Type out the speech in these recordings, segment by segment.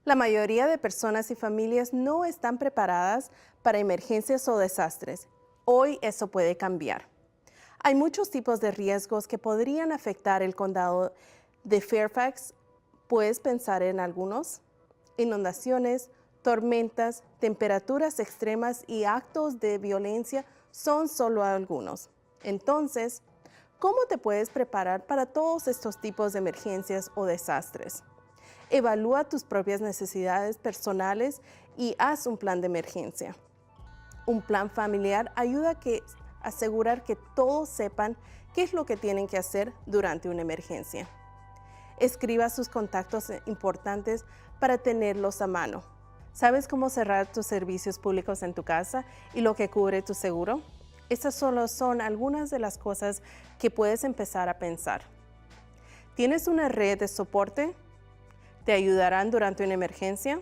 La mayoría de personas y familias no están preparadas para emergencias o desastres. Hoy eso puede cambiar. Hay muchos tipos de riesgos que podrían afectar el condado de Fairfax. ¿Puedes pensar en algunos? Inundaciones, tormentas, temperaturas extremas y actos de violencia son solo algunos. Entonces, ¿cómo te puedes preparar para todos estos tipos de emergencias o desastres? Evalúa tus propias necesidades personales y haz un plan de emergencia. Un plan familiar ayuda a asegurar que todos sepan qué es lo que tienen que hacer durante una emergencia. Escriba sus contactos importantes para tenerlos a mano. ¿Sabes cómo cerrar tus servicios públicos en tu casa y lo que cubre tu seguro? Estas solo son algunas de las cosas que puedes empezar a pensar. ¿Tienes una red de soporte? ¿Te ayudarán durante una emergencia?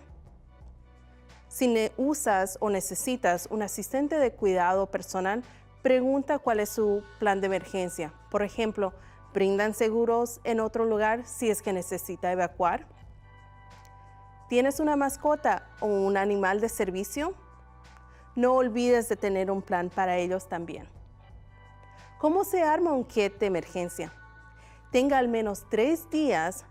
Si usas o necesitas un asistente de cuidado personal, pregunta cuál es su plan de emergencia. Por ejemplo, ¿brindan seguros en otro lugar si es que necesita evacuar? ¿Tienes una mascota o un animal de servicio? No olvides de tener un plan para ellos también. ¿Cómo se arma un kit de emergencia? Tenga al menos 3 días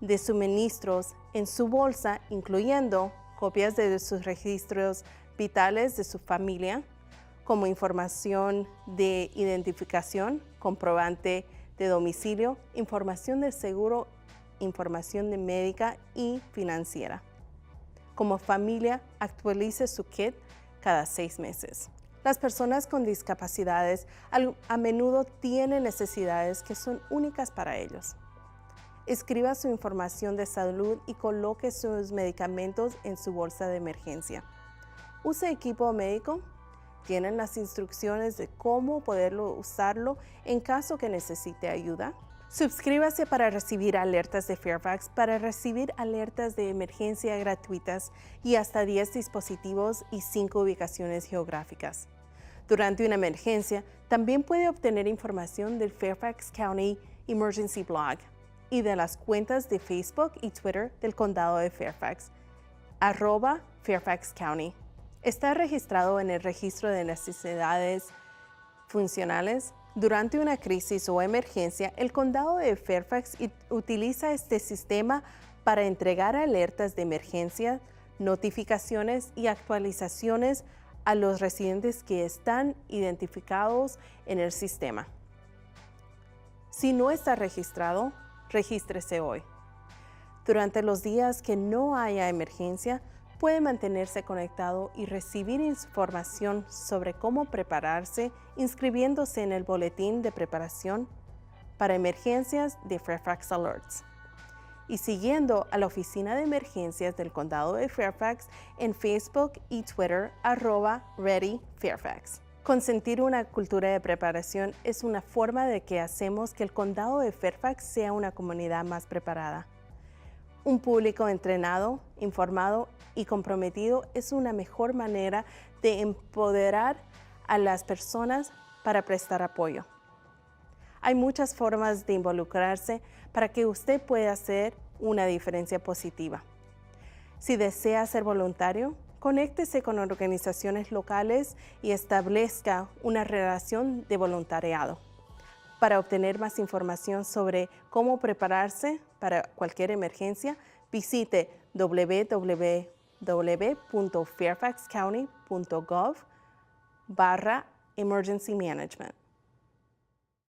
de suministros en su bolsa, incluyendo copias de sus registros vitales de su familia, como información de identificación, comprobante de domicilio, información de seguro, información de médica y financiera. Como familia, actualice su kit cada 6 meses. Las personas con discapacidades a menudo tienen necesidades que son únicas para ellos. Escriba su información de salud y coloque sus medicamentos en su bolsa de emergencia. ¿Usa equipo médico? ¿Tienen las instrucciones de cómo poderlo usarlo en caso que necesite ayuda? Suscríbase para recibir alertas de Fairfax, para recibir alertas de emergencia gratuitas y hasta 10 dispositivos y 5 ubicaciones geográficas. Durante una emergencia, también puede obtener información del Fairfax County Emergency Blog y de las cuentas de Facebook y Twitter del Condado de Fairfax, @Fairfax County. Está registrado en el Registro de Necesidades Funcionales. Durante una crisis o emergencia, el Condado de Fairfax utiliza este sistema para entregar alertas de emergencia, notificaciones y actualizaciones a los residentes que están identificados en el sistema. Si no está registrado, regístrese hoy. Durante los días que no haya emergencia, puede mantenerse conectado y recibir información sobre cómo prepararse inscribiéndose en el boletín de preparación para emergencias de Fairfax Alerts y siguiendo a la oficina de emergencias del Condado de Fairfax en Facebook y Twitter @ReadyFairfax. Consentir una cultura de preparación es una forma de que hacemos que el Condado de Fairfax sea una comunidad más preparada. Un público entrenado, informado y comprometido es una mejor manera de empoderar a las personas para prestar apoyo. Hay muchas formas de involucrarse para que usted pueda hacer una diferencia positiva. Si desea ser voluntario, conéctese con organizaciones locales y establezca una relación de voluntariado. Para obtener más información sobre cómo prepararse para cualquier emergencia, visite www.fairfaxcounty.gov/emergency management.